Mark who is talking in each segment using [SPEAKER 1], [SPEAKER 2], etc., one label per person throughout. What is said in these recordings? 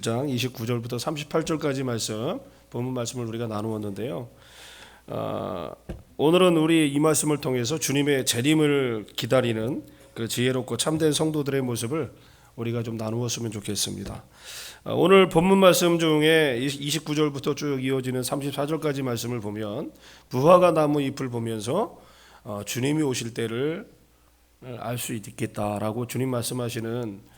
[SPEAKER 1] 장 29절부터 38절까지 말씀, 본문 말씀을 우리가 나누었는데요. 오늘은 우리 이 말씀을 통해서 주님의 재림을 기다리는 그 지혜롭고 참된 성도들의 모습을 우리가 좀 나누었으면 좋겠습니다. 오늘 본문 말씀 중에 29절부터 쭉 이어지는 34절까지 말씀을 보면 무화과 나무 잎을 보면서 주님이 오실 때를 알 수 있겠다라고 주님 말씀하시는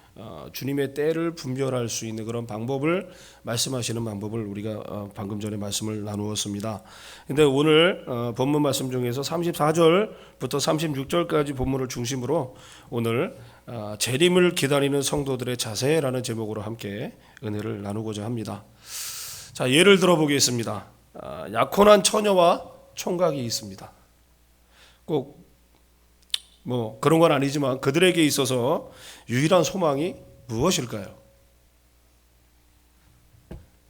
[SPEAKER 1] 주님의 때를 분별할 수 있는 그런 방법을 말씀하시는 방법을 우리가 방금 전에 말씀을 나누었습니다. 근데 오늘 본문 말씀 중에서 34절부터 36절까지 본문을 중심으로 오늘 재림을 기다리는 성도들의 자세라는 제목으로 함께 은혜를 나누고자 합니다. 자, 예를 들어 보겠습니다. 약혼한 처녀와 총각이 있습니다. 꼭 그런 건 아니지만 그들에게 있어서 유일한 소망이 무엇일까요?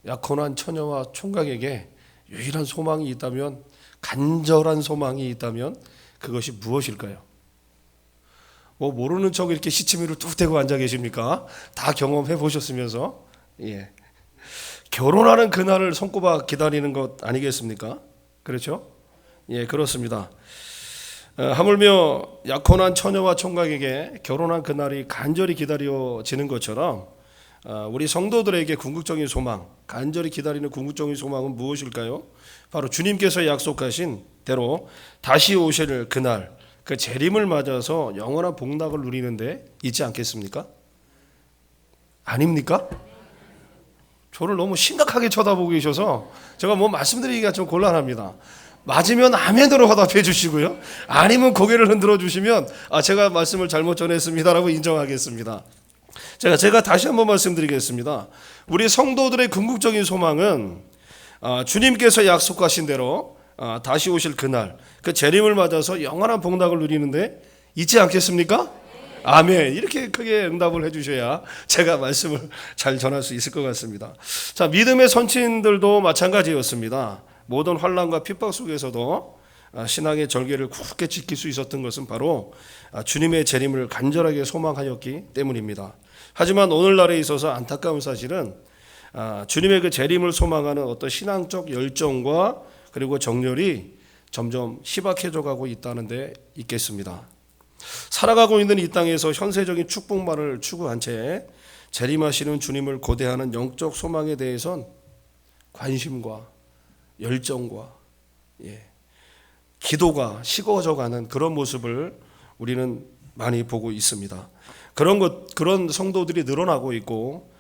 [SPEAKER 1] 약혼한 처녀와 총각에게 유일한 소망이 있다면, 간절한 소망이 있다면 그것이 무엇일까요? 모르는 척 이렇게 시치미를 뚝 대고 앉아 계십니까? 다 경험해 보셨으면서 결혼하는 그날을 손꼽아 기다리는 것 아니겠습니까? 그렇죠? 그렇습니다. 하물며 약혼한 처녀와 총각에게 결혼한 그날이 간절히 기다려지는 것처럼 우리 성도들에게 궁극적인 소망, 간절히 기다리는 궁극적인 소망은 무엇일까요? 바로 주님께서 약속하신 대로 다시 오실 그날, 그 재림을 맞아서 영원한 복락을 누리는데 있지 않겠습니까? 아닙니까? 저를 너무 심각하게 쳐다보고 계셔서 제가 말씀드리기가 좀 곤란합니다. 맞으면 아멘으로 화답해 주시고요. 아니면 고개를 흔들어 주시면 제가 말씀을 잘못 전했습니다라고 인정하겠습니다. 제가 다시 한번 말씀드리겠습니다. 우리 성도들의 궁극적인 소망은 주님께서 약속하신 대로 다시 오실 그날, 그 재림을 맞아서 영원한 복락을 누리는데 있지 않겠습니까? 아멘. 이렇게 크게 응답을 해주셔야 제가 말씀을 잘 전할 수 있을 것 같습니다. 자, 믿음의 선친들도 마찬가지였습니다. 모든 환난과 핍박 속에서도 신앙의 절개를 굳게 지킬 수 있었던 것은 바로 주님의 재림을 간절하게 소망하였기 때문입니다. 하지만 오늘날에 있어서 안타까운 사실은 주님의 그 재림을 소망하는 어떤 신앙적 열정과 그리고 정열이 점점 희박해져 가고 있다는 데 있겠습니다. 살아가고 있는 이 땅에서 현세적인 축복만을 추구한 채 재림하시는 주님을 고대하는 영적 소망에 대해선 관심과 열정과 기도가 식어져가는 그런 모습을 우리는 많이 보고 있습니다. 그런 성도들이 늘어나고 있고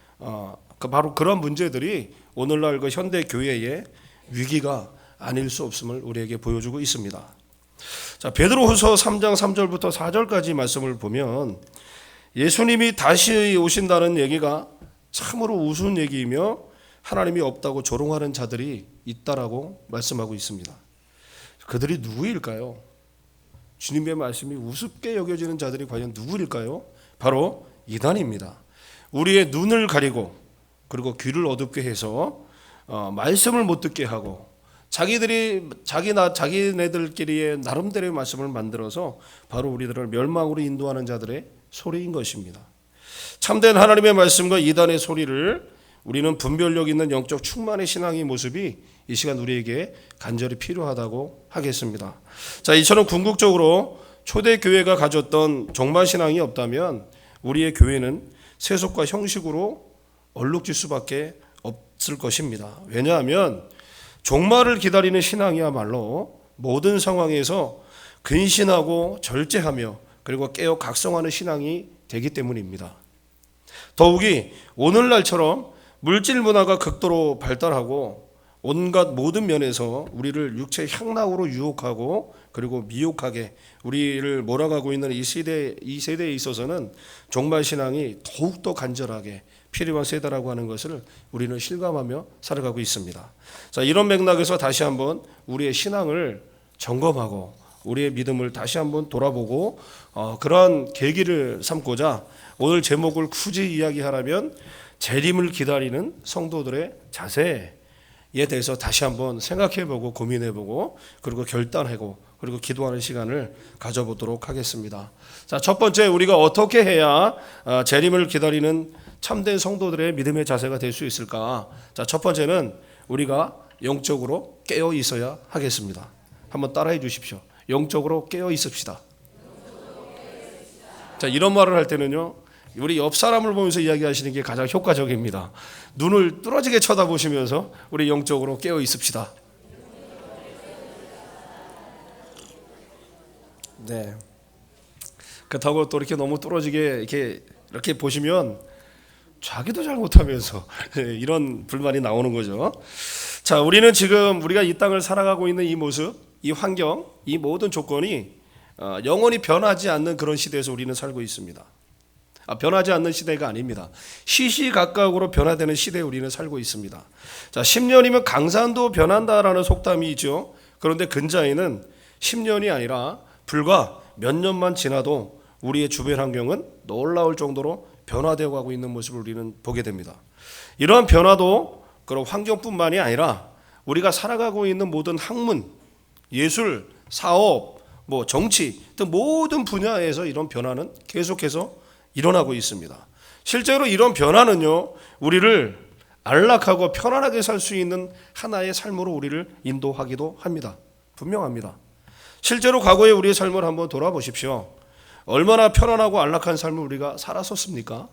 [SPEAKER 1] 바로 그런 문제들이 오늘날 그 현대 교회의 위기가 아닐 수 없음을 우리에게 보여주고 있습니다. 자, 베드로후서 3장 3절부터 4절까지 말씀을 보면 예수님이 다시 오신다는 얘기가 참으로 우스운 얘기이며 하나님이 없다고 조롱하는 자들이 있다라고 말씀하고 있습니다. 그들이 누구일까요? 주님의 말씀이 우습게 여겨지는 자들이 과연 누구일까요? 바로 이단입니다. 우리의 눈을 가리고 그리고 귀를 어둡게 해서 말씀을 못 듣게 하고 자기네들끼리의 나름대로의 말씀을 만들어서 바로 우리들을 멸망으로 인도하는 자들의 소리인 것입니다. 참된 하나님의 말씀과 이단의 소리를 우리는 분별력 있는 영적 충만의 신앙의 모습이 이 시간 우리에게 간절히 필요하다고 하겠습니다. 자, 이처럼 궁극적으로 초대 교회가 가졌던 종말 신앙이 없다면 우리의 교회는 세속과 형식으로 얼룩질 수밖에 없을 것입니다. 왜냐하면 종말을 기다리는 신앙이야말로 모든 상황에서 근신하고 절제하며 그리고 깨어 각성하는 신앙이 되기 때문입니다. 더욱이 오늘날처럼 물질 문화가 극도로 발달하고 온갖 모든 면에서 우리를 육체 향락으로 유혹하고 그리고 미혹하게 우리를 몰아가고 있는 이 세대에 있어서는 종말 신앙이 더욱더 간절하게 필요한 세대라고 하는 것을 우리는 실감하며 살아가고 있습니다. 자, 이런 맥락에서 다시 한번 우리의 신앙을 점검하고 우리의 믿음을 다시 한번 돌아보고 그러한 계기를 삼고자 오늘 제목을 굳이 이야기하라면 재림을 기다리는 성도들의 자세에 대해서 다시 한번 생각해보고 고민해보고 그리고 결단하고 그리고 기도하는 시간을 가져보도록 하겠습니다. 자, 첫 번째 우리가 어떻게 해야 재림을 기다리는 참된 성도들의 믿음의 자세가 될 수 있을까? 자, 첫 번째는 우리가 영적으로 깨어 있어야 하겠습니다. 한번 따라해 주십시오. 영적으로 깨어 있읍시다. 자, 이런 말을 할 때는요, 우리 옆 사람을 보면서 이야기하시는 게 가장 효과적입니다. 눈을 뚫어지게 쳐다보시면서 우리 영적으로 깨어 있읍시다. 네. 그렇다고 또 이렇게 너무 뚫어지게 이렇게 보시면 자기도 잘 못하면서 이런 불만이 나오는 거죠. 자, 우리는 지금 우리가 이 땅을 살아가고 있는 이 모습, 이 환경, 이 모든 조건이 영원히 변하지 않는 그런 시대에서 우리는 살고 있습니다. 변하지 않는 시대가 아닙니다. 시시각각으로 변화되는 시대에 우리는 살고 있습니다. 자, 10년이면 강산도 변한다라는 속담이 있죠. 그런데 근자에는 10년이 아니라 불과 몇 년만 지나도 우리의 주변 환경은 놀라울 정도로 변화되어 가고 있는 모습을 우리는 보게 됩니다. 이러한 변화도 그런 환경뿐만이 아니라 우리가 살아가고 있는 모든 학문, 예술, 사업, 정치 등 모든 분야에서 이런 변화는 계속해서 일어나고 있습니다. 실제로 이런 변화는요, 우리를 안락하고 편안하게 살 수 있는 하나의 삶으로 우리를 인도하기도 합니다. 분명합니다. 실제로 과거의 우리의 삶을 한번 돌아보십시오. 얼마나 편안하고 안락한 삶을 우리가 살았었습니까?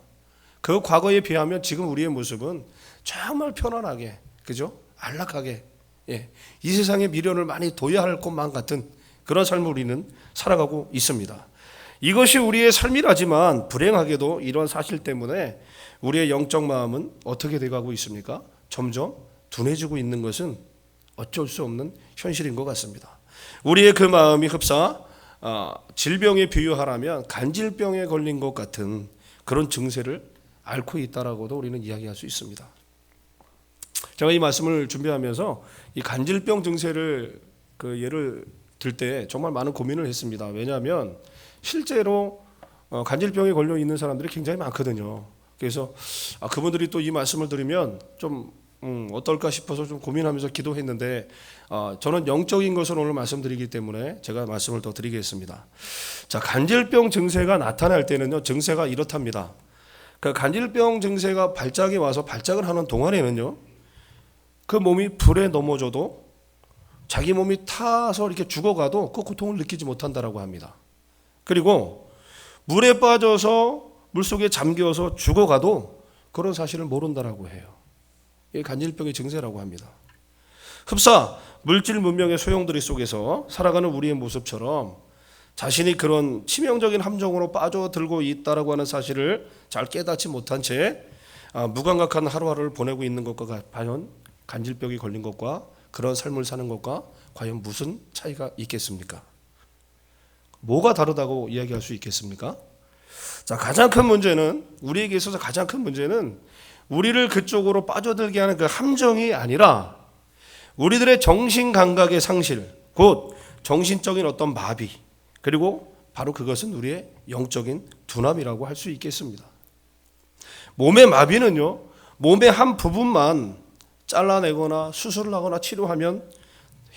[SPEAKER 1] 그 과거에 비하면 지금 우리의 모습은 정말 편안하게, 그죠? 안락하게, 이 세상의 미련을 많이 둬야 할 것만 같은 그런 삶을 우리는 살아가고 있습니다. 이것이 우리의 삶이라지만 불행하게도 이런 사실 때문에 우리의 영적 마음은 어떻게 돼가고 있습니까? 점점 둔해지고 있는 것은 어쩔 수 없는 현실인 것 같습니다. 우리의 그 마음이 흡사 질병에 비유하라면 간질병에 걸린 것 같은 그런 증세를 앓고 있다라고도 우리는 이야기할 수 있습니다. 제가 이 말씀을 준비하면서 이 간질병 증세를 그 예를 들 때 정말 많은 고민을 했습니다. 왜냐하면 실제로 간질병에 걸려 있는 사람들이 굉장히 많거든요. 그래서 그분들이 또 이 말씀을 들으면 좀 어떨까 싶어서 좀 고민하면서 기도했는데 저는 영적인 것을 오늘 말씀드리기 때문에 제가 말씀을 더 드리겠습니다. 자, 간질병 증세가 나타날 때는요, 증세가 이렇답니다. 그 간질병 증세가 발작이 와서 발작을 하는 동안에는요, 그 몸이 불에 넘어져도 자기 몸이 타서 이렇게 죽어가도 그 고통을 느끼지 못한다라고 합니다. 그리고 물에 빠져서 물속에 잠겨서 죽어가도 그런 사실을 모른다라고 해요. 이게 간질병의 증세라고 합니다. 흡사 물질 문명의 소용돌이 속에서 살아가는 우리의 모습처럼 자신이 그런 치명적인 함정으로 빠져들고 있다라고 하는 사실을 잘 깨닫지 못한 채 무감각한 하루하루를 보내고 있는 것과 과연 간질병이 걸린 것과 그런 삶을 사는 것과 과연 무슨 차이가 있겠습니까? 뭐가 다르다고 이야기할 수 있겠습니까? 자, 가장 큰 문제는, 우리에게 있어서 가장 큰 문제는 우리를 그쪽으로 빠져들게 하는 그 함정이 아니라 우리들의 정신 감각의 상실, 곧 정신적인 어떤 마비, 그리고 바로 그것은 우리의 영적인 둔함이라고 할 수 있겠습니다. 몸의 마비는요, 몸의 한 부분만 잘라내거나 수술을 하거나 치료하면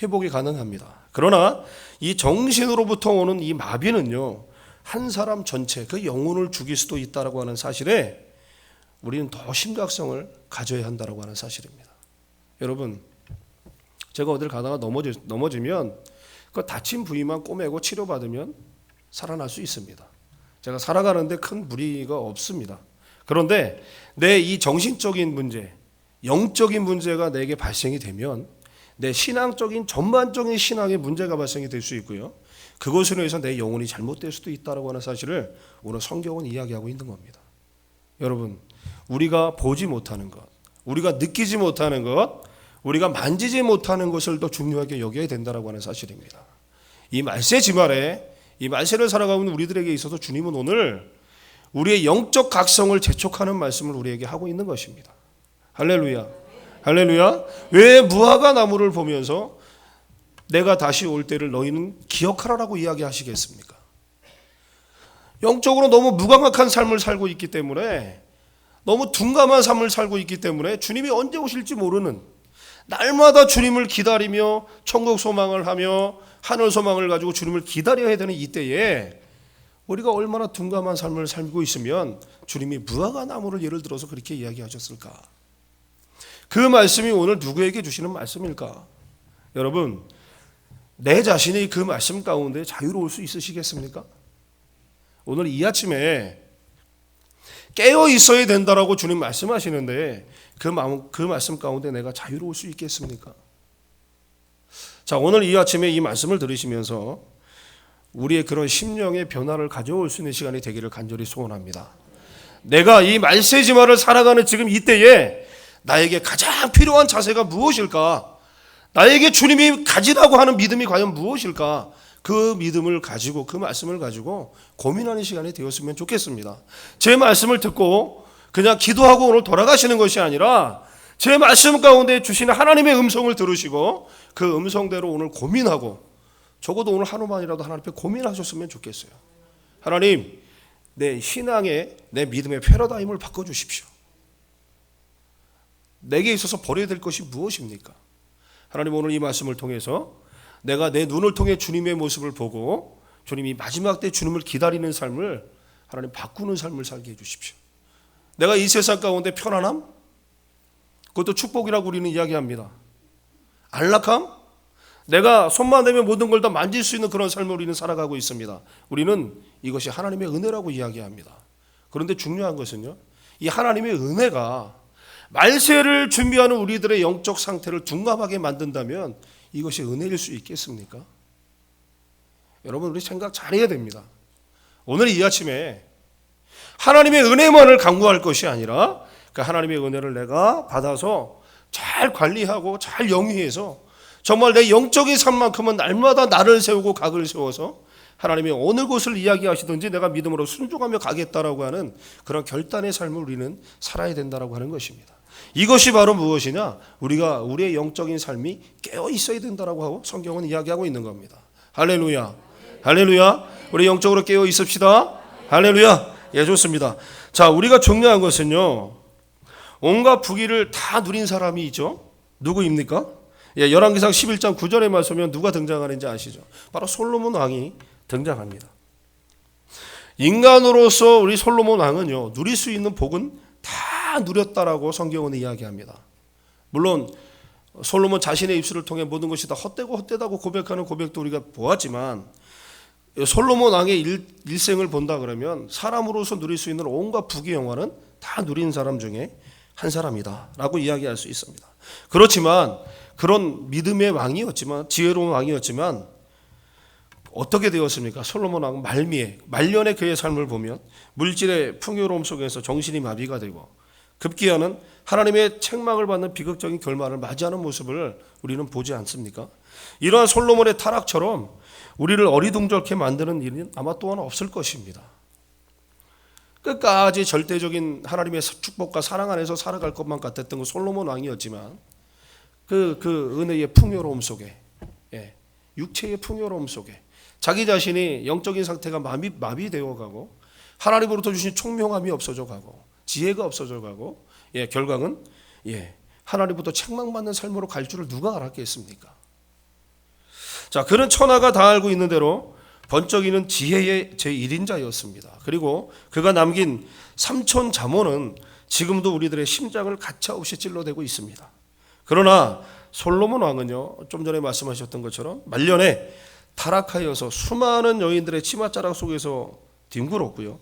[SPEAKER 1] 회복이 가능합니다. 그러나 이 정신으로부터 오는 이 마비는요, 한 사람 전체 그 영혼을 죽일 수도 있다라고 하는 사실에 우리는 더 심각성을 가져야 한다라고 하는 사실입니다. 여러분, 제가 어딜 가다가 넘어지면 그 다친 부위만 꼬매고 치료받으면 살아날 수 있습니다. 제가 살아가는데 큰 무리가 없습니다. 그런데 내 이 정신적인 문제, 영적인 문제가 내게 발생이 되면 내 신앙적인 전반적인 신앙의 문제가 발생이 될 수 있고요. 그것으로 해서 내 영혼이 잘못될 수도 있다고 하는 사실을 오늘 성경은 이야기하고 있는 겁니다. 여러분, 우리가 보지 못하는 것, 우리가 느끼지 못하는 것, 우리가 만지지 못하는 것을 더 중요하게 여겨야 된다고 하는 사실입니다. 이 말세 지말에 이 말세를 살아가는 우리들에게 있어서 주님은 오늘 우리의 영적 각성을 재촉하는 말씀을 우리에게 하고 있는 것입니다. 할렐루야. 할렐루야. 왜 무화과 나무를 보면서 내가 다시 올 때를 너희는 기억하라라고 이야기하시겠습니까? 영적으로 너무 무감각한 삶을 살고 있기 때문에, 너무 둔감한 삶을 살고 있기 때문에 주님이 언제 오실지 모르는, 날마다 주님을 기다리며 천국 소망을 하며 하늘 소망을 가지고 주님을 기다려야 되는 이때에 우리가 얼마나 둔감한 삶을 살고 있으면 주님이 무화과 나무를 예를 들어서 그렇게 이야기하셨을까? 그 말씀이 오늘 누구에게 주시는 말씀일까? 여러분, 내 자신이 그 말씀 가운데 자유로울 수 있으시겠습니까? 오늘 이 아침에 깨어 있어야 된다라고 주님 말씀하시는데 그 말씀 가운데 내가 자유로울 수 있겠습니까? 자, 오늘 이 아침에 이 말씀을 들으시면서 우리의 그런 심령의 변화를 가져올 수 있는 시간이 되기를 간절히 소원합니다. 내가 이 말세지마를 살아가는 지금 이때에 나에게 가장 필요한 자세가 무엇일까? 나에게 주님이 가지라고 하는 믿음이 과연 무엇일까? 그 믿음을 가지고 그 말씀을 가지고 고민하는 시간이 되었으면 좋겠습니다. 제 말씀을 듣고 그냥 기도하고 오늘 돌아가시는 것이 아니라 제 말씀 가운데 주시는 하나님의 음성을 들으시고 그 음성대로 오늘 고민하고 적어도 오늘 하루만이라도 하나님 앞에 고민하셨으면 좋겠어요. 하나님, 내 신앙의 내 믿음의 패러다임을 바꿔주십시오. 내게 있어서 버려야 될 것이 무엇입니까? 하나님, 오늘 이 말씀을 통해서 내가 내 눈을 통해 주님의 모습을 보고 주님이 마지막 때 주님을 기다리는 삶을 하나님 바꾸는 삶을 살게 해주십시오. 내가 이 세상 가운데 편안함? 그것도 축복이라고 우리는 이야기합니다. 안락함? 내가 손만 대면 모든 걸 다 만질 수 있는 그런 삶을 우리는 살아가고 있습니다. 우리는 이것이 하나님의 은혜라고 이야기합니다. 그런데 중요한 것은요, 이 하나님의 은혜가 말세를 준비하는 우리들의 영적 상태를 둔감하게 만든다면 이것이 은혜일 수 있겠습니까? 여러분, 우리 생각 잘해야 됩니다. 오늘 이 아침에 하나님의 은혜만을 강구할 것이 아니라 그 하나님의 은혜를 내가 받아서 잘 관리하고 잘 영위해서 정말 내 영적인 삶만큼은 날마다 나를 세우고 각을 세워서 하나님이 어느 곳을 이야기하시든지 내가 믿음으로 순종하며 가겠다라고 하는 그런 결단의 삶을 우리는 살아야 된다라고 하는 것입니다. 이것이 바로 무엇이냐? 우리가 우리의 영적인 삶이 깨어 있어야 된다라고 하고 성경은 이야기하고 있는 겁니다. 할렐루야, 할렐루야. 우리 영적으로 깨어 있읍시다. 할렐루야. 예, 좋습니다. 자, 우리가 중요한 것은요, 온갖 부귀를 다 누린 사람이 있죠. 누구입니까? 예, 열왕기상 11장 9절에 말씀하면 누가 등장하는지 아시죠? 바로 솔로몬 왕이 등장합니다. 인간으로서 우리 솔로몬 왕은요, 누릴 수 있는 복은 다 누렸다라고 성경은 이야기합니다. 물론 솔로몬 자신의 입술을 통해 모든 것이 다 헛되고 헛되다고 고백하는 고백도 우리가 보았지만 솔로몬 왕의 일생을 본다 그러면 사람으로서 누릴 수 있는 온갖 부귀 영화는 다 누린 사람 중에 한 사람이다라고 이야기할 수 있습니다. 그렇지만 그런 믿음의 왕이었지만, 지혜로운 왕이었지만 어떻게 되었습니까? 솔로몬 왕 말년의 그의 삶을 보면 물질의 풍요로움 속에서 정신이 마비가 되고 급기야는 하나님의 책망을 받는 비극적인 결말을 맞이하는 모습을 우리는 보지 않습니까? 이러한 솔로몬의 타락처럼 우리를 어리둥절케 만드는 일은 아마 또한 없을 것입니다. 끝까지 절대적인 하나님의 축복과 사랑 안에서 살아갈 것만 같았던 그 솔로몬 왕이었지만 그 은혜의 풍요로움 속에, 육체의 풍요로움 속에 자기 자신이 영적인 상태가 마비되어 가고 하나님으로부터 주신 총명함이 없어져 가고 지혜가 없어져 가고 결과는 하나님부터 책망받는 삶으로 갈 줄을 누가 알았겠습니까? 자, 그는 천하가 다 알고 있는 대로 번쩍이는 지혜의 제1인자였습니다. 그리고 그가 남긴 삼천 잠언은 지금도 우리들의 심장을 가차없이 찔러대고 있습니다. 그러나 솔로몬 왕은요, 좀 전에 말씀하셨던 것처럼 말년에 타락하여서 수많은 여인들의 치맛자락 속에서 뒹굴었고요,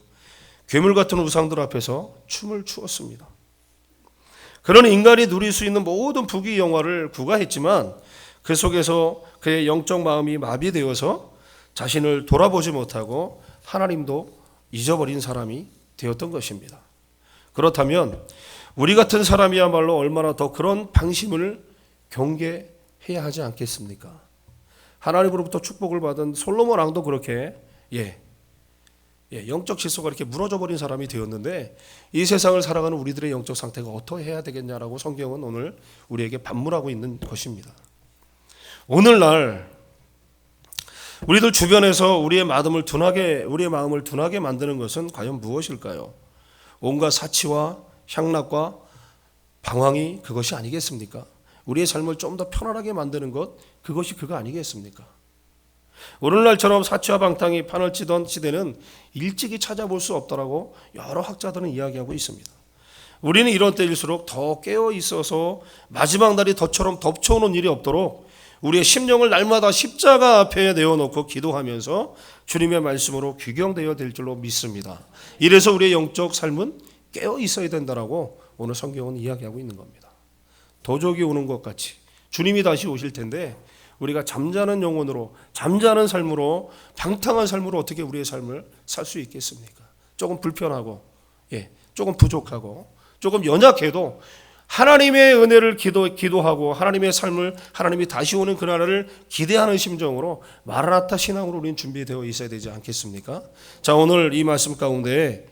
[SPEAKER 1] 괴물 같은 우상들 앞에서 춤을 추었습니다. 그런 인간이 누릴 수 있는 모든 부귀 영화를 구가했지만 그 속에서 그의 영적 마음이 마비되어서 자신을 돌아보지 못하고 하나님도 잊어버린 사람이 되었던 것입니다. 그렇다면 우리 같은 사람이야말로 얼마나 더 그런 방심을 경계해야 하지 않겠습니까? 하나님으로부터 축복을 받은 솔로몬 왕도 그렇게 영적 질서가 이렇게 무너져버린 사람이 되었는데 이 세상을 살아가는 우리들의 영적 상태가 어떻게 해야 되겠냐라고 성경은 오늘 우리에게 반문하고 있는 것입니다. 오늘날 우리들 주변에서 우리의 마음을 둔하게 만드는 것은 과연 무엇일까요? 온갖 사치와 향락과 방황이 그것이 아니겠습니까? 우리의 삶을 좀 더 편안하게 만드는 것, 그것이 그거 아니겠습니까? 오늘날처럼 사치와방탕이 판을 치던 시대는 일찍이 찾아볼 수 없더라고 여러 학자들은 이야기하고 있습니다. 우리는 이런 때일수록 더 깨어 있어서 마지막 날이 덫처럼 덮쳐오는 일이 없도록 우리의 심령을 날마다 십자가 앞에 내어놓고 기도하면서 주님의 말씀으로 귀경되어야 될 줄로 믿습니다. 이래서 우리의 영적 삶은 깨어 있어야 된다라고 오늘 성경은 이야기하고 있는 겁니다. 도적이 오는 것 같이 주님이 다시 오실 텐데 우리가 잠자는 영혼으로 잠자는 삶으로 방탕한 삶으로 어떻게 우리의 삶을 살 수 있겠습니까? 조금 불편하고 조금 부족하고 조금 연약해도 하나님의 은혜를 기도하고 하나님의 삶을 하나님이 다시 오는 그날을 기대하는 심정으로 마라나타 신앙으로 우리는 준비되어 있어야 되지 않겠습니까? 자, 오늘 이 말씀 가운데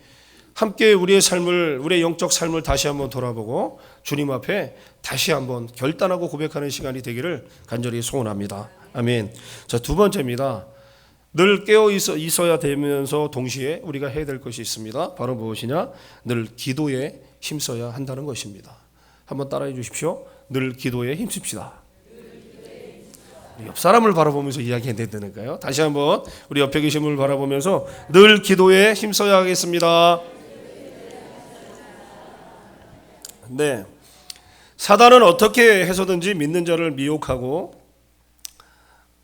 [SPEAKER 1] 함께 우리의 삶을, 우리의 영적 삶을 다시 한번 돌아보고 주님 앞에 다시 한번 결단하고 고백하는 시간이 되기를 간절히 소원합니다. 아멘. 자, 두 번째입니다. 늘 깨어 있어야 되면서 동시에 우리가 해야 될 것이 있습니다. 바로 무엇이냐? 늘 기도에 힘써야 한다는 것입니다. 한번 따라해 주십시오. 늘 기도에 힘씁시다. 옆 사람을 바라보면서 이야기해야 된다니까요. 다시 한번 우리 옆에 계신 분을 바라보면서 늘 기도에 힘써야 하겠습니다. 네, 사단은 어떻게 해서든지 믿는 자를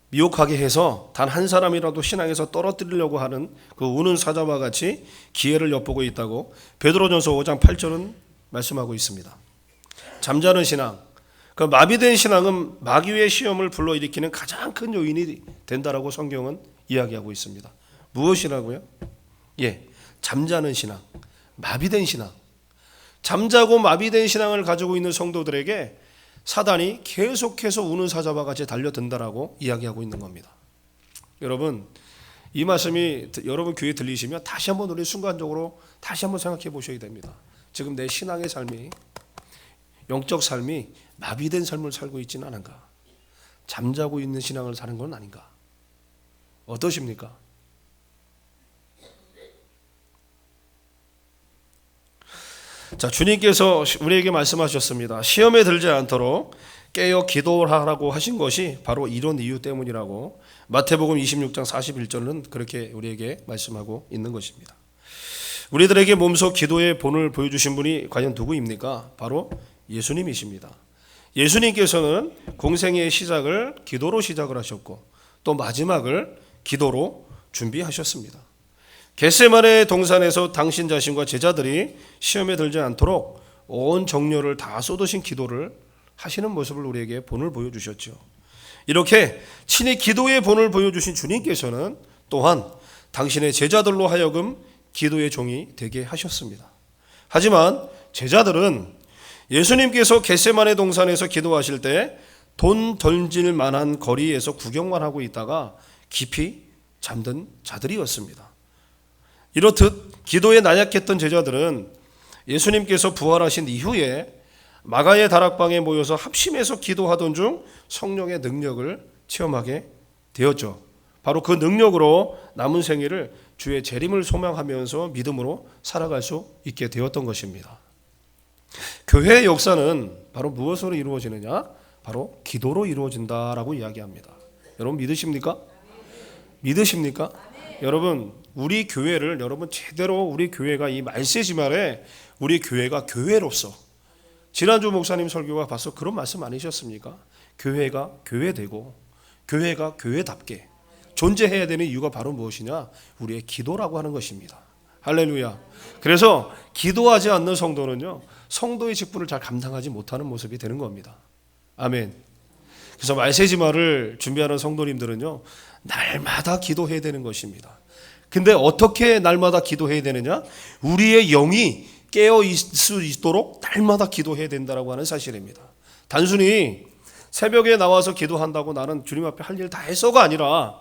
[SPEAKER 1] 미혹하게 해서 단 한 사람이라도 신앙에서 떨어뜨리려고 하는 그 우는 사자와 같이 기회를 엿보고 있다고 베드로전서 5장 8절은 말씀하고 있습니다. 잠자는 신앙, 그 마비된 신앙은 마귀의 시험을 불러일으키는 가장 큰 요인이 된다라고 성경은 이야기하고 있습니다. 무엇이라고요? 잠자는 신앙, 마비된 신앙. 잠자고 마비된 신앙을 가지고 있는 성도들에게 사단이 계속해서 우는 사자와 같이 달려든다라고 이야기하고 있는 겁니다. 여러분, 이 말씀이 여러분 귀에 들리시면 다시 한번 우리 순간적으로 다시 한번 생각해 보셔야 됩니다. 지금 내 신앙의 삶이, 영적 삶이 마비된 삶을 살고 있지는 않은가? 잠자고 있는 신앙을 사는 건 아닌가? 어떠십니까? 자, 주님께서 우리에게 말씀하셨습니다. 시험에 들지 않도록 깨어 기도하라고 하신 것이 바로 이런 이유 때문이라고 마태복음 26장 41절은 그렇게 우리에게 말씀하고 있는 것입니다. 우리들에게 몸소 기도의 본을 보여주신 분이 과연 누구입니까? 바로 예수님이십니다. 예수님께서는 공생의 시작을 기도로 시작을 하셨고 또 마지막을 기도로 준비하셨습니다. 겟세마네 동산에서 당신 자신과 제자들이 시험에 들지 않도록 온 정열을 다 쏟으신 기도를 하시는 모습을 우리에게 본을 보여주셨죠. 이렇게 친히 기도의 본을 보여주신 주님께서는 또한 당신의 제자들로 하여금 기도의 종이 되게 하셨습니다. 하지만 제자들은 예수님께서 겟세마네 동산에서 기도하실 때 돈 던질 만한 거리에서 구경만 하고 있다가 깊이 잠든 자들이었습니다. 이렇듯 기도에 나약했던 제자들은 예수님께서 부활하신 이후에 마가의 다락방에 모여서 합심해서 기도하던 중 성령의 능력을 체험하게 되었죠. 바로 그 능력으로 남은 생애를 주의 재림을 소망하면서 믿음으로 살아갈 수 있게 되었던 것입니다. 교회의 역사는 바로 무엇으로 이루어지느냐? 바로 기도로 이루어진다라고 이야기합니다. 여러분 믿으십니까? 믿으십니까? 여러분, 우리 교회를 여러분 제대로 우리 교회가 이 말세지 말에 우리 교회가 교회로서 지난주 목사님 설교가 봐서 그런 말씀 아니셨습니까? 교회가 교회되고 교회가 교회답게 존재해야 되는 이유가 바로 무엇이냐? 우리의 기도라고 하는 것입니다. 할렐루야. 그래서 기도하지 않는 성도는요, 성도의 직분을 잘 감당하지 못하는 모습이 되는 겁니다. 아멘. 그래서 말세지마를 준비하는 성도님들은요, 날마다 기도해야 되는 것입니다. 근데 어떻게 날마다 기도해야 되느냐? 우리의 영이 깨어 있을 수 있도록 날마다 기도해야 된다고 하는 사실입니다. 단순히 새벽에 나와서 기도한다고 나는 주님 앞에 할 일 다 해서가 아니라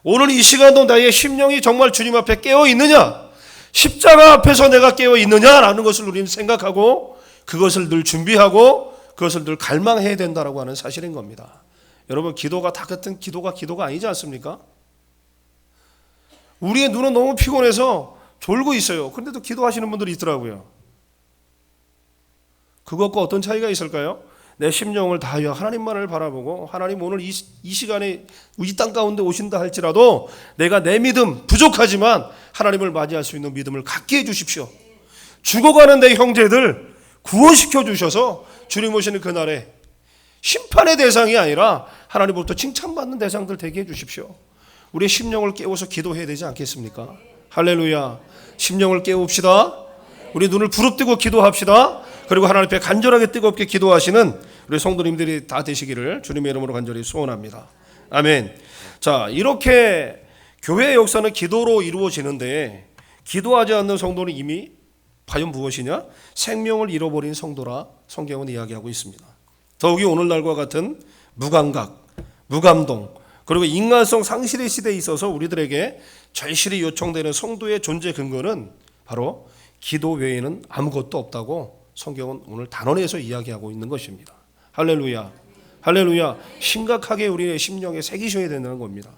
[SPEAKER 1] 오늘 이 시간도 나의 심령이 정말 주님 앞에 깨어 있느냐? 십자가 앞에서 내가 깨어 있느냐라는 것을 우리는 생각하고 그것을 늘 준비하고 그것을 늘 갈망해야 된다고 하는 사실인 겁니다. 여러분, 기도가 다 같은 기도가 아니지 않습니까? 우리의 눈은 너무 피곤해서 졸고 있어요. 그런데도 기도하시는 분들이 있더라고요. 그것과 어떤 차이가 있을까요? 내 심령을 다하여 하나님만을 바라보고 하나님 오늘 이 시간에 이 땅 가운데 오신다 할지라도 내가 내 믿음 부족하지만 하나님을 맞이할 수 있는 믿음을 갖게 해주십시오. 죽어가는 내 형제들 구원시켜 주셔서 주님 오시는 그날에 심판의 대상이 아니라 하나님으로부터 칭찬받는 대상들 되게 해주십시오. 우리의 심령을 깨워서 기도해야 되지 않겠습니까? 할렐루야. 심령을 깨웁시다. 우리 눈을 부릅뜨고 기도합시다. 그리고 하나님 앞에 간절하게 뜨겁게 기도하시는 우리 성도님들이 다 되시기를 주님의 이름으로 간절히 소원합니다. 아멘. 자, 이렇게 교회의 역사는 기도로 이루어지는데 기도하지 않는 성도는 이미 과연 무엇이냐? 생명을 잃어버린 성도라 성경은 이야기하고 있습니다. 더욱이 오늘날과 같은 무감각, 무감동, 그리고 인간성 상실의 시대에 있어서 우리들에게 절실히 요청되는 성도의 존재 근거는 바로 기도 외에는 아무것도 없다고 성경은 오늘 단언해서 이야기하고 있는 것입니다. 할렐루야. 할렐루야. 심각하게 우리의 심령에 새기셔야 된다는 겁니다.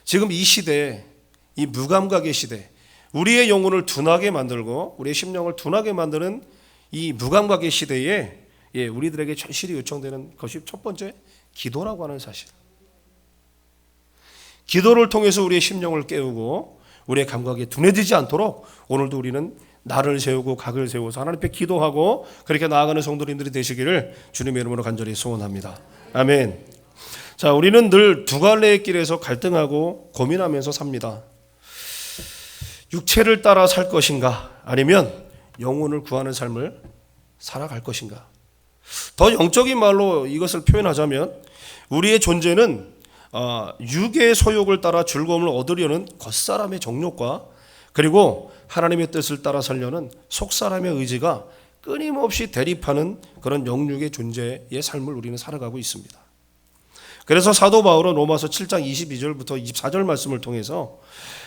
[SPEAKER 1] 지금 이 시대, 이 무감각의 시대, 우리의 영혼을 둔하게 만들고 우리의 심령을 둔하게 만드는 이 무감각의 시대에 우리들에게 절실히 요청되는 것이 첫 번째 기도라고 하는 사실. 기도를 통해서 우리의 심령을 깨우고 우리의 감각이 둔해지지 않도록 오늘도 우리는 날을 세우고 각을 세워서 하나님 앞에 기도하고 그렇게 나아가는 성도님들이 되시기를 주님의 이름으로 간절히 소원합니다. 아멘. 자, 우리는 늘 두 갈래의 길에서 갈등하고 고민하면서 삽니다. 육체를 따라 살 것인가 아니면 영혼을 구하는 삶을 살아갈 것인가. 더 영적인 말로 이것을 표현하자면 우리의 존재는 육의 소욕을 따라 즐거움을 얻으려는 겉사람의 정욕과 그리고 하나님의 뜻을 따라 살려는 속사람의 의지가 끊임없이 대립하는 그런 영육의 존재의 삶을 우리는 살아가고 있습니다. 그래서 사도 바울은 로마서 7장 22절부터 24절 말씀을 통해서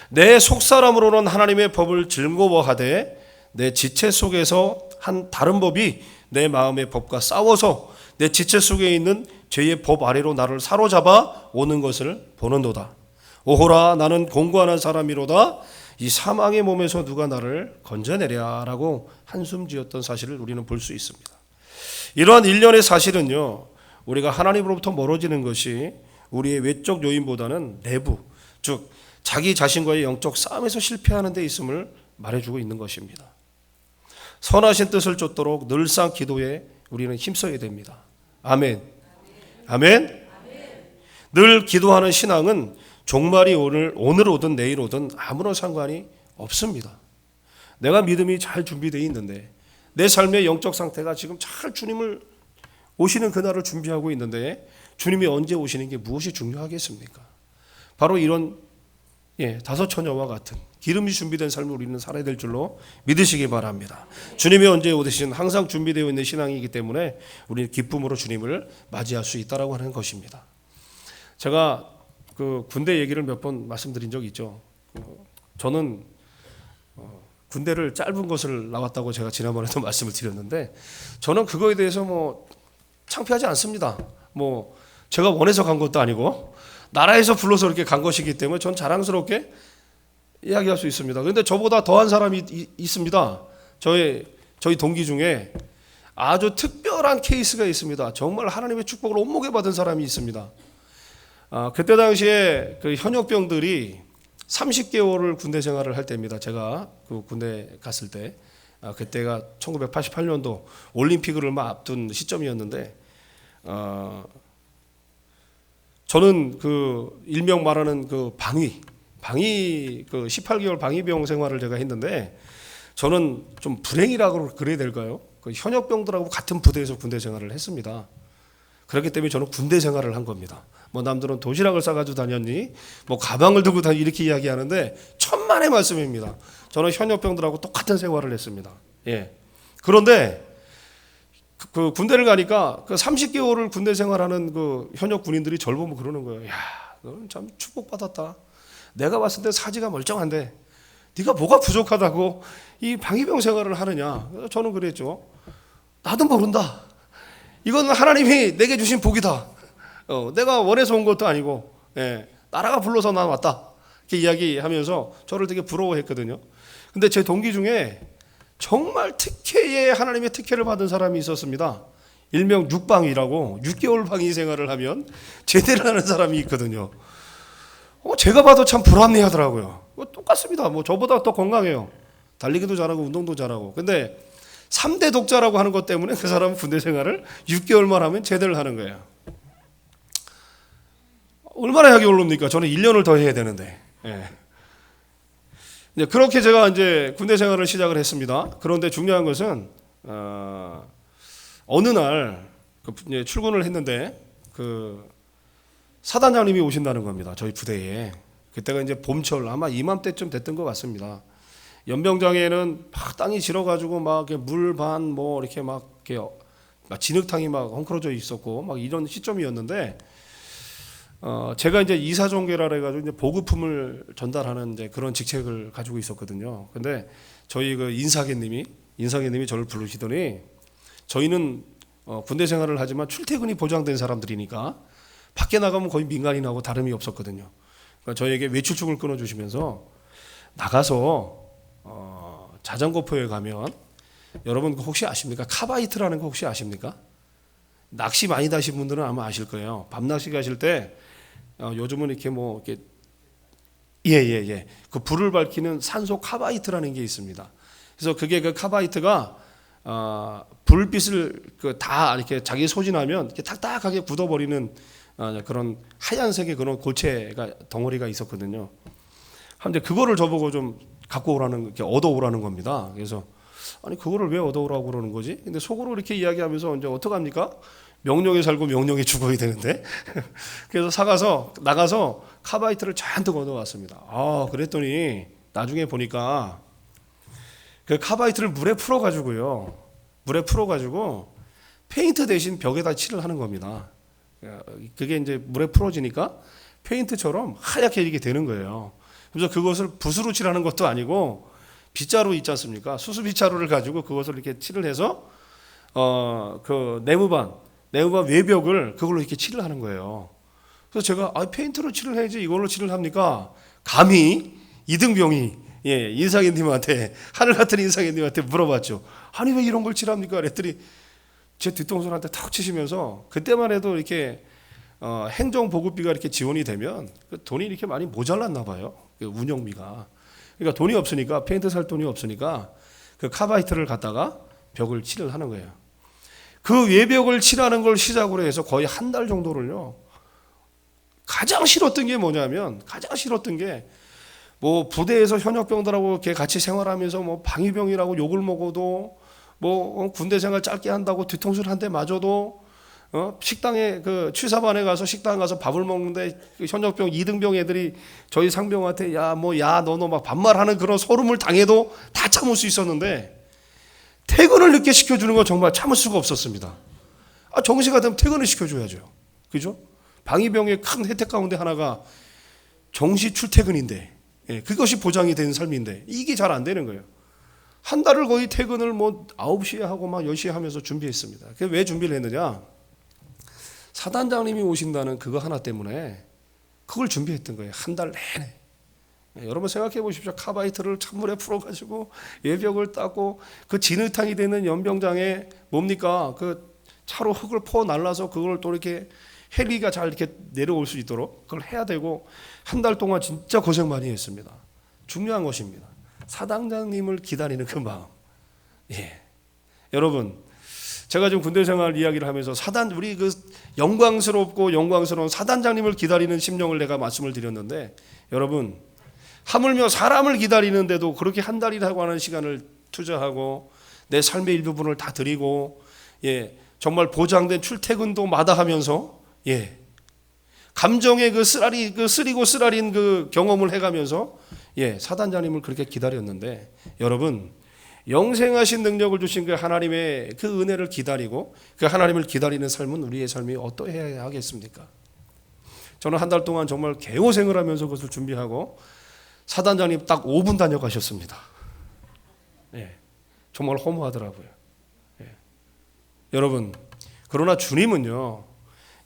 [SPEAKER 1] 내 속사람으로는 하나님의 법을 즐거워하되 내 지체 속에서 한 다른 법이 내 마음의 법과 싸워서 내 지체 속에 있는 죄의 법 아래로 나를 사로잡아 오는 것을 보는도다. 오호라 나는 공고한 사람이로다. 이 사망의 몸에서 누가 나를 건져내랴라고 한숨 지었던 사실을 우리는 볼 수 있습니다. 이러한 일련의 사실은요, 우리가 하나님으로부터 멀어지는 것이 우리의 외적 요인보다는 내부, 즉 자기 자신과의 영적 싸움에서 실패하는 데 있음을 말해주고 있는 것입니다. 선하신 뜻을 쫓도록 늘상 기도에 우리는 힘써야 됩니다. 아멘. 아멘. 늘 기도하는 신앙은 종말이 오늘 오든 내일 오든 아무런 상관이 없습니다. 내가 믿음이 잘 준비되어 있는데 내 삶의 영적 상태가 지금 잘 주님을 오시는 그날을 준비하고 있는데 주님이 언제 오시는 게 무엇이 중요하겠습니까? 바로 이런 다섯 처녀와 같은 기름이 준비된 삶을 우리는 살아야 될 줄로 믿으시기 바랍니다. 주님이 언제 오시든 항상 준비되어 있는 신앙이기 때문에 우리는 기쁨으로 주님을 맞이할 수 있다라고 하는 것입니다. 제가 그 군대 얘기를 몇 번 말씀드린 적이 있죠. 저는 군대를 짧은 것을 나왔다고 제가 지난번에도 말씀을 드렸는데 저는 그거에 대해서 뭐 창피하지 않습니다. 뭐 제가 원해서 간 것도 아니고 나라에서 불러서 이렇게 간 것이기 때문에 전 자랑스럽게 이야기할 수 있습니다. 그런데 저보다 더한 사람이 있습니다. 저희 동기 중에 아주 특별한 케이스가 있습니다. 정말 하나님의 축복을 온목에 받은 사람이 있습니다. 그때 당시에 그 현역병들이 30개월을 군대 생활을 할 때입니다. 제가 그 군대 갔을 때 그때가 1988년도 올림픽을 얼마 앞둔 시점이었는데 저는 그 일명 말하는 그 방위 그 18개월 방위병 생활을 제가 했는데 저는 좀 불행이라고 그래야 될까요? 그 현역병들하고 같은 부대에서 군대 생활을 했습니다. 그렇기 때문에 저는 군대 생활을 한 겁니다. 뭐 남들은 도시락을 싸가지고 다녔니? 뭐 가방을 들고 다니 이렇게 이야기하는데 천만의 말씀입니다. 저는 현역병들하고 똑같은 생활을 했습니다. 그런데 그 군대를 가니까 그 30개월을 군대 생활하는 그 현역 군인들이 저를 보면 그러는 거예요. 야, 너는 참 축복받았다. 내가 봤을 때 사지가 멀쩡한데 네가 뭐가 부족하다고 이 방위병 생활을 하느냐. 저는 그랬죠. 나도 모른다. 이건 하나님이 내게 주신 복이다. 내가 원해서 온 것도 아니고 나라가 불러서 난 왔다. 이렇게 이야기하면서 저를 되게 부러워했거든요. 근데 제 동기 중에 정말 특혜의 하나님의 특혜를 받은 사람이 있었습니다. 일명 6방이라고 6개월 방위 생활을 하면 제대를 하는 사람이 있거든요. 제가 봐도 참 불합리하더라고요. 똑같습니다. 뭐 저보다 더 건강해요. 달리기도 잘하고 운동도 잘하고. 근데 3대 독자라고 하는 것 때문에 그 사람은 군대 생활을 6개월만 하면 제대를 하는 거예요. 얼마나 하기 어렵습니까? 저는 1년을 더 해야 되는데. 예. 이제 그렇게 제가 이제 군대 생활을 시작을 했습니다. 그런데 중요한 것은 어느 날 출근을 했는데 그 사단장님이 오신다는 겁니다. 저희 부대에. 그때가 이제 봄철 아마 이맘때쯤 됐던 것 같습니다. 연병장에는 막 땅이 질어가지고 막 물 반 뭐 이렇게 막 진흙탕이 막 헝클어져 있었고 막 이런 시점이었는데 제가 이제 이사종계라 해가지고 이제 보급품을 전달하는 이제 그런 직책을 가지고 있었거든요. 근데 저희 그 인사계님이 저를 부르시더니 저희는 군대 생활을 하지만 출퇴근이 보장된 사람들이니까 밖에 나가면 거의 민간인하고 다름이 없었거든요. 그러니까 저희에게 외출증을 끊어주시면서 나가서 자전거포에 가면 여러분 혹시 아십니까? 카바이트라는 거 혹시 아십니까? 낚시 많이 다신 분들은 아마 아실 거예요. 밤낚시 가실 때 요즘은 이렇게 뭐 이렇게 그 불을 밝히는 산소 카바이트라는 게 있습니다. 그래서 그게 그 카바이트가 불빛을 다 이렇게 자기 소진하면 이렇게 탁탁하게 굳어버리는 그런 하얀색의 그런 고체가 덩어리가 있었거든요. 근데 그거를 저보고 좀 갖고 오라는, 이렇게 얻어오라는 겁니다. 그래서 아니 그거를 왜 얻어오라고 그러는 거지? 근데 속으로 이렇게 이야기하면서 이제 어떡합니까? 명령에 살고 명령에 죽어야 되는데. 그래서 나가서 카바이트를 잔뜩 얻어왔습니다. 그랬더니 나중에 보니까 그 카바이트를 물에 풀어가지고 페인트 대신 벽에다 칠을 하는 겁니다. 그게 이제 물에 풀어지니까 페인트처럼 하얗게 이렇게 되는 거예요. 그래서 그것을 붓으로 칠하는 것도 아니고 빗자루 있지 않습니까? 수수 빗자루를 가지고 그것을 이렇게 칠을 해서 그 내무반 외벽을 그걸로 이렇게 칠을 하는 거예요. 그래서 제가 페인트로 칠을 해야지 이걸로 칠을 합니까? 감히 이등병이 인사관님한테, 하늘 같은 인사관님한테 물어봤죠. 아니 왜 이런 걸 칠합니까? 그랬더니 제 뒤통수한테 탁 치시면서 그때만 해도 이렇게 행정 보급비가 이렇게 지원이 되면 돈이 이렇게 많이 모자랐나 봐요. 그 운영비가. 그러니까 돈이 없으니까, 페인트 살 돈이 없으니까 그 카바이트를 갖다가 벽을 칠을 하는 거예요. 그 외벽을 칠하는 걸 시작으로 해서 거의 한 달 정도를요. 가장 싫었던 게 뭐냐면, 뭐 부대에서 현역병들하고 이렇게 같이 생활하면서 뭐 방위병이라고 욕을 먹어도, 뭐 군대 생활 짧게 한다고 뒤통수를 한 대 맞아도, 식당에 그 취사반에 가서 식당 가서 밥을 먹는데 그 현역병 2등병 애들이 저희 상병한테 너너 막 반말하는 그런 소름을 당해도 다 참을 수 있었는데, 퇴근을 늦게 시켜주는 건 정말 참을 수가 없었습니다. 정시가 되면 퇴근을 시켜줘야죠. 그죠? 방위병의 큰 혜택 가운데 하나가 정시 출퇴근인데, 그것이 보장이 된 삶인데 이게 잘 안 되는 거예요. 한 달을 거의 퇴근을 뭐 9시에 하고 막 10시에 하면서 준비했습니다. 그게 왜 준비를 했느냐? 사단장님이 오신다는 그거 하나 때문에 그걸 준비했던 거예요. 한 달 내내. 여러분 생각해 보십시오. 카바이트를 찬물에 풀어가지고 외벽을 닦고 그 진흙탕이 되는 연병장에 뭡니까? 그 차로 흙을 퍼 날라서 그걸 또 이렇게 헬기가 잘 이렇게 내려올 수 있도록 그걸 해야 되고, 한 달 동안 진짜 고생 많이 했습니다. 중요한 것입니다. 사단장님을 기다리는 그 마음. 여러분, 제가 지금 군대 생활 이야기를 하면서 우리 그 영광스러운 사단장님을 기다리는 심령을 내가 말씀을 드렸는데, 여러분, 하물며 사람을 기다리는데도 그렇게 한 달이라고 하는 시간을 투자하고 내 삶의 일부분을 다 드리고, 정말 보장된 출퇴근도 마다하면서, 감정의 그 쓰리고 쓰라린 그 경험을 해가면서, 사단장님을 그렇게 기다렸는데, 여러분, 영생하신 능력을 주신 그 하나님의 그 은혜를 기다리고 그 하나님을 기다리는 삶은 우리의 삶이 어떠해야 하겠습니까? 저는 한 달 동안 정말 개고생을 하면서 그것을 준비하고, 사단장님 딱 5분 다녀가셨습니다. 정말 허무하더라고요. 여러분, 그러나 주님은요,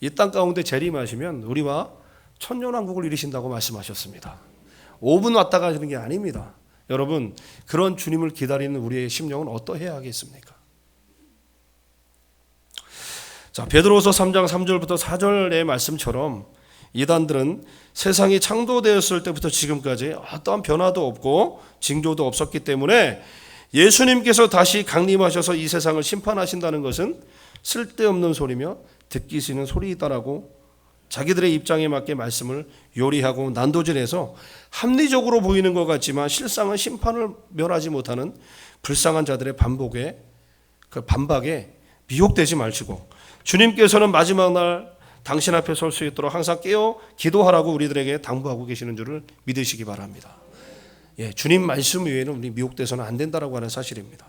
[SPEAKER 1] 이 땅 가운데 재림하시면 우리와 천년왕국을 이루신다고 말씀하셨습니다. 5분 왔다 가시는 게 아닙니다. 여러분, 그런 주님을 기다리는 우리의 심령은 어떠해야 하겠습니까? 자, 베드로서 3장 3절부터 4절의 말씀처럼 이단들은 세상이 창조되었을 때부터 지금까지 어떠한 변화도 없고 징조도 없었기 때문에 예수님께서 다시 강림하셔서 이 세상을 심판하신다는 것은 쓸데없는 소리며 듣기 싫은 소리이다라고 자기들의 입장에 맞게 말씀을 요리하고 난도질해서 합리적으로 보이는 것 같지만 실상은 심판을 면하지 못하는 불쌍한 자들의 반박에 미혹되지 마시고 주님께서는 마지막 날 당신 앞에 설 수 있도록 항상 깨어 기도하라고 우리들에게 당부하고 계시는 줄을 믿으시기 바랍니다. 예, 주님 말씀 외에는 우리 미혹돼서는 안 된다라고 하는 사실입니다.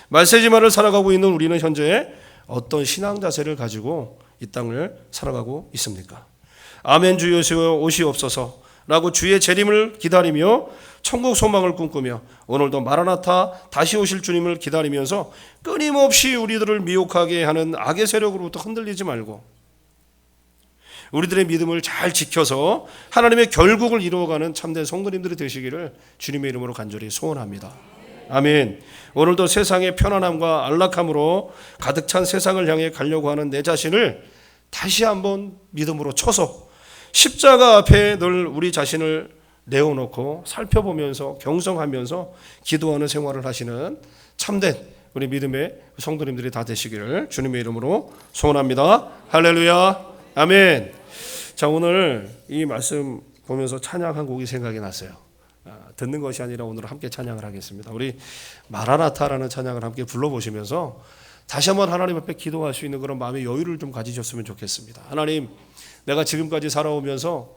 [SPEAKER 1] 말세지만을 살아가고 있는 우리는 현재 어떤 신앙 자세를 가지고 이 땅을 살아가고 있습니까? 아멘 주 예수여 오시옵소서라고 주의 재림을 기다리며 천국 소망을 꿈꾸며 오늘도 마라나타 다시 오실 주님을 기다리면서 끊임없이 우리들을 미혹하게 하는 악의 세력으로부터 흔들리지 말고 우리들의 믿음을 잘 지켜서 하나님의 결국을 이루어가는 참된 성도님들이 되시기를 주님의 이름으로 간절히 소원합니다. 아멘. 오늘도 세상의 편안함과 안락함으로 가득 찬 세상을 향해 가려고 하는 내 자신을 다시 한번 믿음으로 쳐서 십자가 앞에 늘 우리 자신을 내어놓고 살펴보면서 경성하면서 기도하는 생활을 하시는 참된 우리 믿음의 성도님들이 다 되시기를 주님의 이름으로 소원합니다. 할렐루야. 아멘. 자, 오늘 이 말씀 보면서 찬양한 곡이 생각이 났어요. 듣는 것이 아니라 오늘 함께 찬양을 하겠습니다. 우리 마라나타라는 찬양을 함께 불러보시면서 다시 한번 하나님 앞에 기도할 수 있는 그런 마음의 여유를 좀 가지셨으면 좋겠습니다. 하나님, 내가 지금까지 살아오면서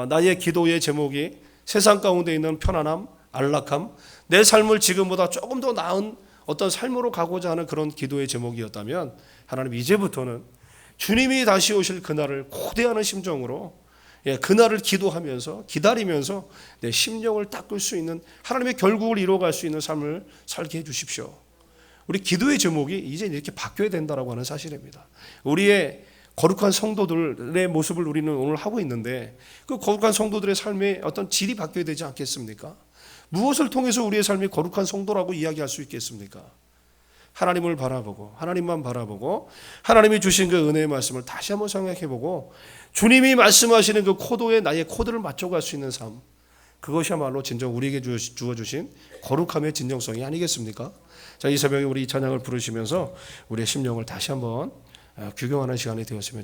[SPEAKER 1] 나의 기도의 제목이 세상 가운데 있는 편안함, 안락함, 내 삶을 지금보다 조금 더 나은 어떤 삶으로 가고자 하는 그런 기도의 제목이었다면 하나님 이제부터는 주님이 다시 오실 그날을 고대하는 심정으로 그날을 기도하면서 기다리면서 내 심령을 닦을 수 있는 하나님의 결국을 이루어갈 수 있는 삶을 살게 해주십시오. 우리 기도의 제목이 이제 이렇게 바뀌어야 된다라고 하는 사실입니다. 우리의 거룩한 성도들의 모습을 우리는 오늘 하고 있는데 그 거룩한 성도들의 삶의 어떤 질이 바뀌어야 되지 않겠습니까? 무엇을 통해서 우리의 삶이 거룩한 성도라고 이야기할 수 있겠습니까? 하나님을 바라보고 하나님만 바라보고 하나님이 주신 그 은혜의 말씀을 다시 한번 생각해보고 주님이 말씀하시는 그 코드에 나의 코드를 맞춰갈 수 있는 삶, 그것이야말로 진정 우리에게 주어주신 거룩함의 진정성이 아니겠습니까? 자, 이 새벽에 우리 이 찬양을 부르시면서 우리의 심령을 다시 한번 규경하는 시간이 되었으면 좋겠습니다.